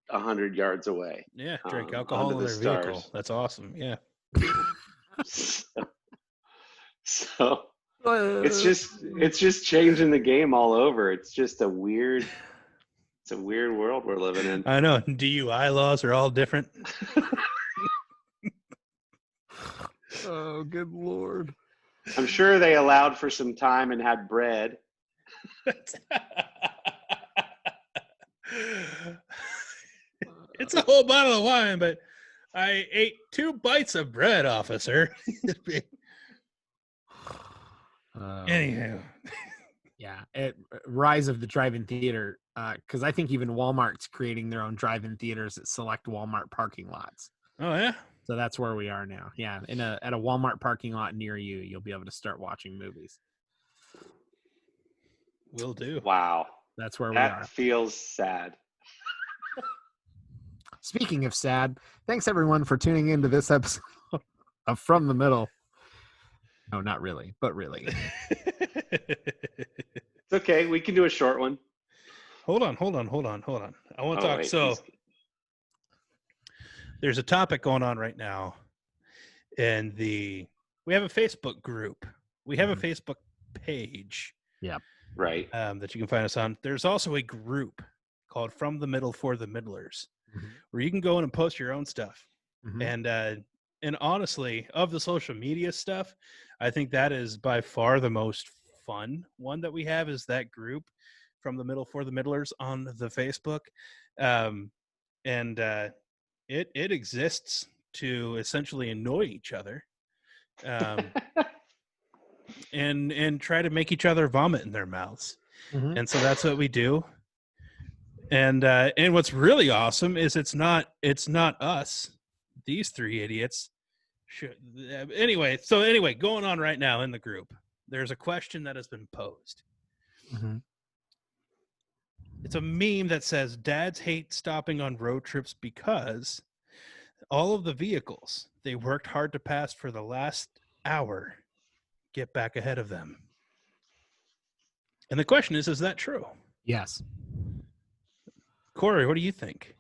100 yards away. Yeah, drink onto alcohol in the their vehicle. stars. That's awesome. Yeah. So it's just changing the game all over. It's just a weird world we're living in. I know. DUI laws are all different. Oh, good Lord. I'm sure they allowed for some time and had bread. It's a whole bottle of wine, but I ate 2 bites of bread, officer. Anyhow. Yeah, rise of the drive-in theater, because I think even Walmart's creating their own drive-in theaters at select Walmart parking lots. Oh, yeah? So that's where we are now. Yeah, at a Walmart parking lot near you, you'll be able to start watching movies. Will do. Wow. That's where we That are. feels sad. Speaking of sad, thanks everyone for tuning into this episode of From the Middle. No, not really, but really. It's okay. We can do a short one. Hold on. I want to talk. Wait, So there's a topic going on right now, and we have a Facebook group. We have a Facebook page. Yeah. Right. That you can find us on. There's also a group called From the Middle for the Middlers, where you can go in and post your own stuff. And honestly, of the social media stuff, I think that is by far the most fun one that we have is that group From the Middle for the Middlers on the Facebook. It exists to essentially annoy each other and try to make each other vomit in their mouths. And so that's what we do. And what's really awesome is it's not us, these 3 idiots. Anyway, going on right now in the group, there's a question that has been posed. It's a meme that says, dads hate stopping on road trips because all of the vehicles they worked hard to pass for the last hour get back ahead of them. And the question is that true? Yes. Corey, what do you think?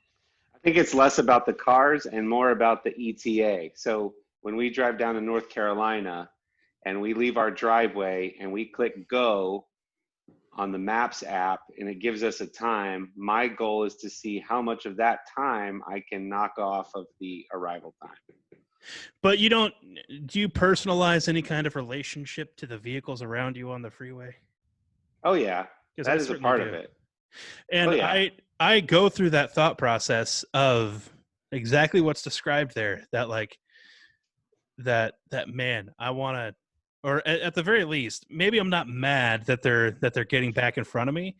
I think it's less about the cars and more about the ETA. So when we drive down to North Carolina and we leave our driveway and we click go on the Maps app and it gives us a time, my goal is to see how much of that time I can knock off of the arrival time. But do you personalize any kind of relationship to the vehicles around you on the freeway? Oh, yeah. That is a part of it. And I go through that thought process of exactly what's described there. That like that man, I want to, or at the very least, maybe I'm not mad that they're getting back in front of me.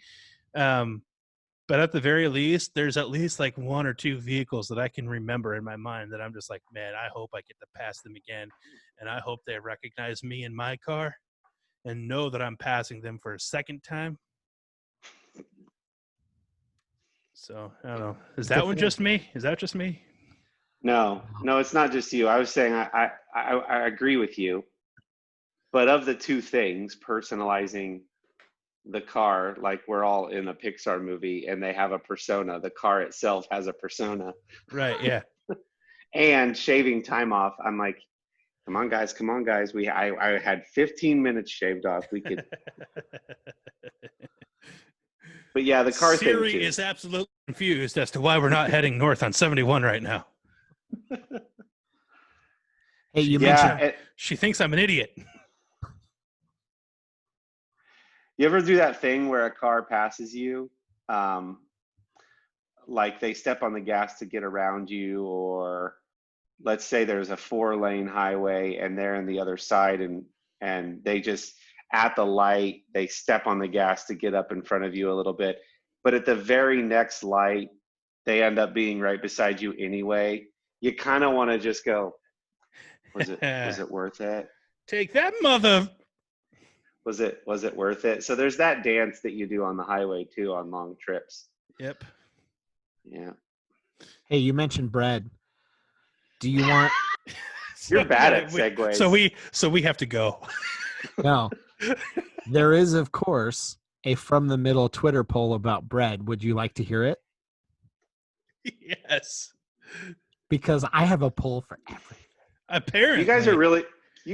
But at the very least, there's at least like 1 or 2 vehicles that I can remember in my mind that I'm just like, man, I hope I get to pass them again. And I hope they recognize me in my car and know that I'm passing them for a second time. So I don't know. Is that one just me? Is that just me? No, it's not just you. I was saying I agree with you. But of the 2 things, personalizing the car, like we're all in a Pixar movie and they have a persona, the car itself has a persona. Right, yeah. And shaving time off, I'm like, come on guys. I had 15 minutes shaved off. We could. But yeah, the car Siri thing too. is absolutely confused as to why we're not heading north on 71 right now. Hey, you mentioned she thinks I'm an idiot. You ever do that thing where a car passes you, like they step on the gas to get around you, or let's say there's a 4-lane highway and they're on the other side and they just at the light, they step on the gas to get up in front of you a little bit. But at the very next light, they end up being right beside you anyway. You kind of want to just go, was it worth it? Take that, mother. Was it worth it? So there's that dance that you do on the highway too on long trips. Yep. Yeah. Hey, you mentioned bread. Do you want You're bad at we- segues. So we have to go. No. There is, of course, a from the middle Twitter poll about bread. Would you like to hear it? Yes. Because I have a poll for everything. Apparently. You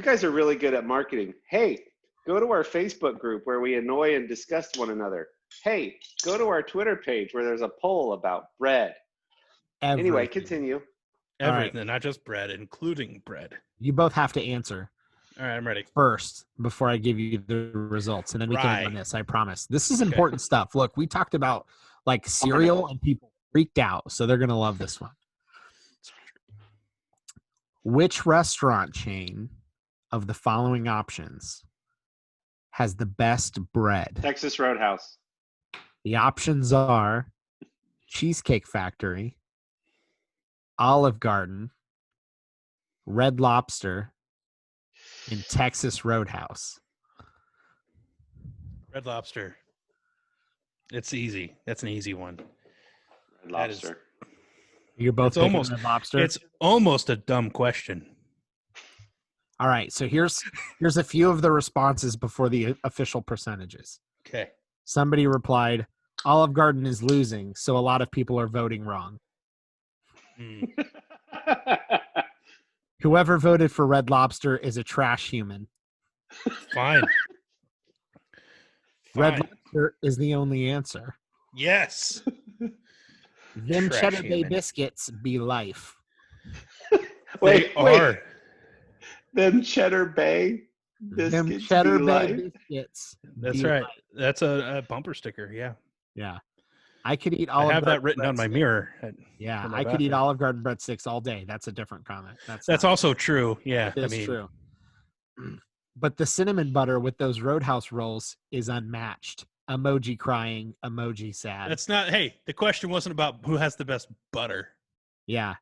guys are really good at marketing. Hey, go to our Facebook group where we annoy and disgust one another. Hey, go to our Twitter page where there's a poll about bread. Anyway, Everything. continue. Everything, not just bread, including bread. You both have to answer All right, I'm ready. first before I give you the results, and then we can end on Right. this. I promise. This is Okay. important stuff. Look, we talked about like cereal, and people freaked out, so they're gonna love this one. Which restaurant chain of the following options has the best bread? Texas Roadhouse. The options are Cheesecake Factory, Olive Garden, Red Lobster, and Texas Roadhouse. Red Lobster. It's easy. That's an easy one. Red That is- Lobster. You're both It's picking almost- Red Lobster. It's almost a dumb question. All right, so here's a few of the responses before the official percentages. Okay. Somebody replied, Olive Garden is losing, so a lot of people are voting wrong. Hmm. Whoever voted for Red Lobster is a trash human. Fine. Red Fine. Lobster is the only answer. Yes. Them Trash Cheddar Bay human. biscuits be life. wait. They are. Them Cheddar Bay Them biscuits Cheddar be Bay life. biscuits. That's be right. life. That's a bumper sticker. Yeah. Yeah. I could eat I Olive have that Garden written on my breadsticks. mirror. Yeah, for my I could eat bathroom. Olive Garden breadsticks all day. That's a different comment. That's That's not- also true. Yeah. It I is mean, true. But the cinnamon butter with those Roadhouse rolls is unmatched. Emoji crying, emoji sad. that's not. Hey, the question wasn't about who has the best butter. Yeah.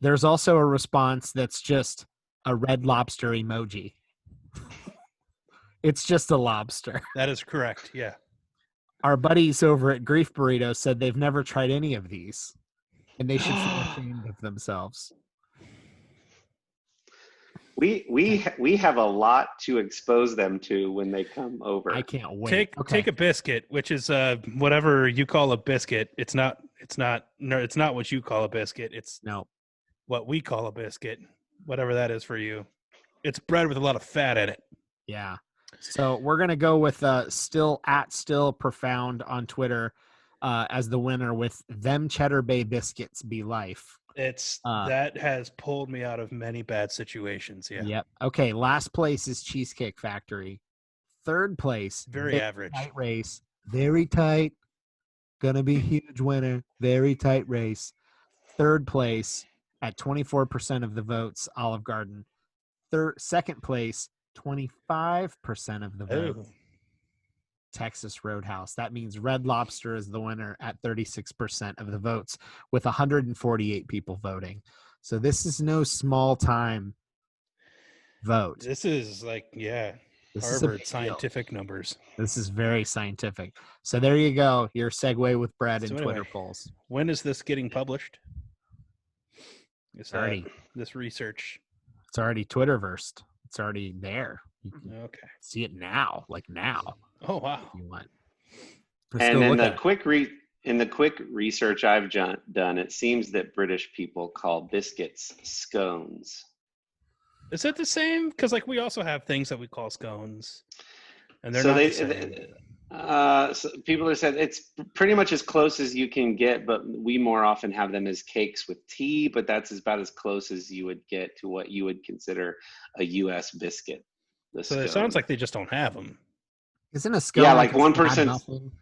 There's also a response that's just a Red Lobster emoji. It's just a lobster. That is correct. Yeah. Our buddies over at Grief Burrito said they've never tried any of these, and they should feel ashamed of themselves. We have a lot to expose them to when they come over. I can't wait. Take a biscuit, which is whatever you call a biscuit. It's not what you call a biscuit. It's No. what we call a biscuit, whatever that is for you. It's bread with a lot of fat in it. Yeah. So we're gonna go with still profound on Twitter as the winner with them Cheddar Bay biscuits be life. It's Uh, that has pulled me out of many bad situations. Yeah. Yep. Okay. Last place is Cheesecake Factory. Third place, Very average. tight race. Very tight. Gonna be a huge winner. Very tight race. Third place at 24% of the votes, Olive Garden. Second place, 25% of the votes, Oh, Texas Roadhouse. That means Red Lobster is the winner at 36% of the votes, with 148 people voting. So this is no small time vote. this is like This is a Harvard big deal. scientific numbers. This is very scientific. So there you go. Your segue with bread So and anyway, Twitter polls. When is this getting published? Already. This research. It's already Twitterversed. It's already there. You can Okay. see it now, like now, Oh wow. if you want. Let's And go in look the at it. quick research I've done, it seems that British people call biscuits scones. Is it the same? Because like we also have things that we call scones, and they're So not they- the same. So people are saying it's pretty much as close as you can get, but we more often have them as cakes with tea, but that's about as close as you would get to what you would consider a U.S. biscuit. The So it scone. sounds like they just don't have them. Isn't a scone Yeah, like like a one sad person- muffin?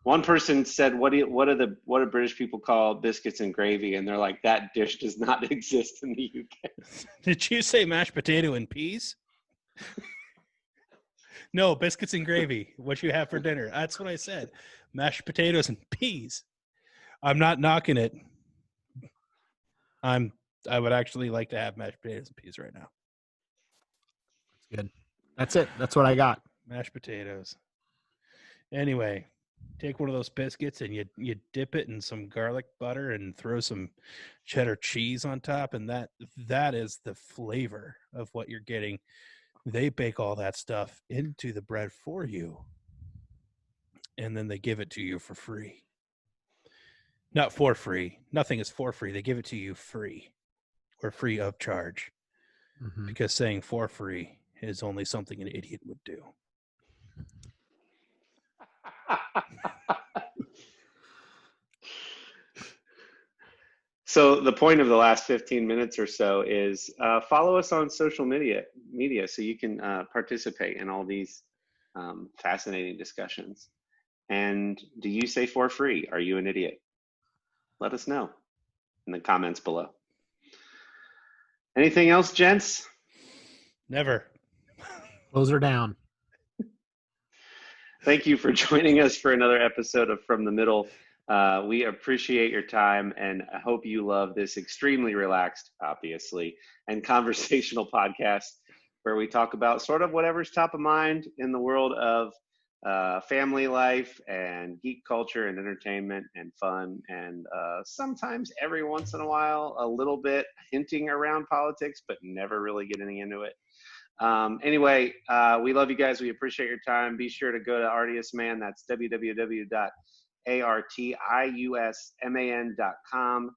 One person said, what do British people call biscuits and gravy? And they're like, that dish does not exist in the UK. Did you say mashed potato and peas? No, biscuits and gravy. What you have for dinner? That's what I said. Mashed potatoes and peas. I'm not knocking it. I would actually like to have mashed potatoes and peas right now. Good. That's it. That's what I got. Mashed potatoes. Anyway, take one of those biscuits and you dip it in some garlic butter and throw some cheddar cheese on top, and that is the flavor of what you're getting. They bake all that stuff into the bread for you, and then they give it to you for free. Not for free. Nothing is for free. They give it to you free or free of charge, because saying for free is only something an idiot would do. So the point of the last 15 minutes or so is follow us on social media so you can participate in all these fascinating discussions. And do you say for free? Are you an idiot? Let us know in the comments below. Anything else, gents? Never. Close her down. Thank you for joining us for another episode of From the Middle. We appreciate your time, and I hope you love this extremely relaxed, obviously, and conversational podcast where we talk about sort of whatever's top of mind in the world of family life and geek culture and entertainment and fun, and sometimes every once in a while a little bit hinting around politics, but never really getting into it. Anyway, we love you guys. We appreciate your time. Be sure to go to Artius Man. That's www.artiusman.com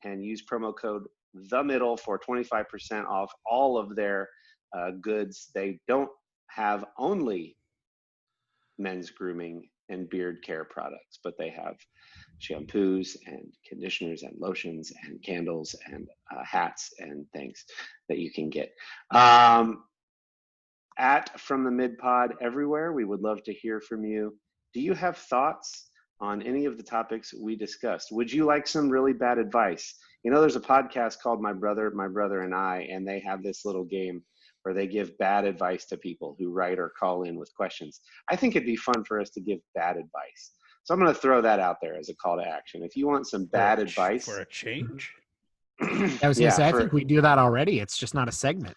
and use promo code THEMIDDLE for 25% off all of their goods. They don't have only men's grooming and beard care products, but they have shampoos and conditioners and lotions and candles and hats and things that you can get. At From the Mid Pod everywhere, we would love to hear from you. Do you have thoughts on any of the topics we discussed? Would you like some really bad advice? You know, there's a podcast called My Brother and I, and they have this little game where they give bad advice to people who write or call in with questions. I think it'd be fun for us to give bad advice. So I'm going to throw that out there as a call to action. If you want some bad advice. For a change? I was going to say, I think we do that already. It's just not a segment.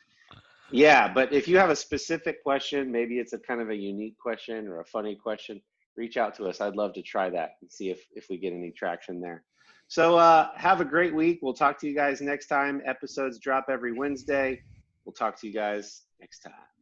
Yeah, but if you have a specific question, maybe it's a kind of a unique question or a funny question, reach out to us. I'd love to try that and see if we get any traction there. So have a great week. We'll talk to you guys next time. Episodes drop every Wednesday. We'll talk to you guys next time.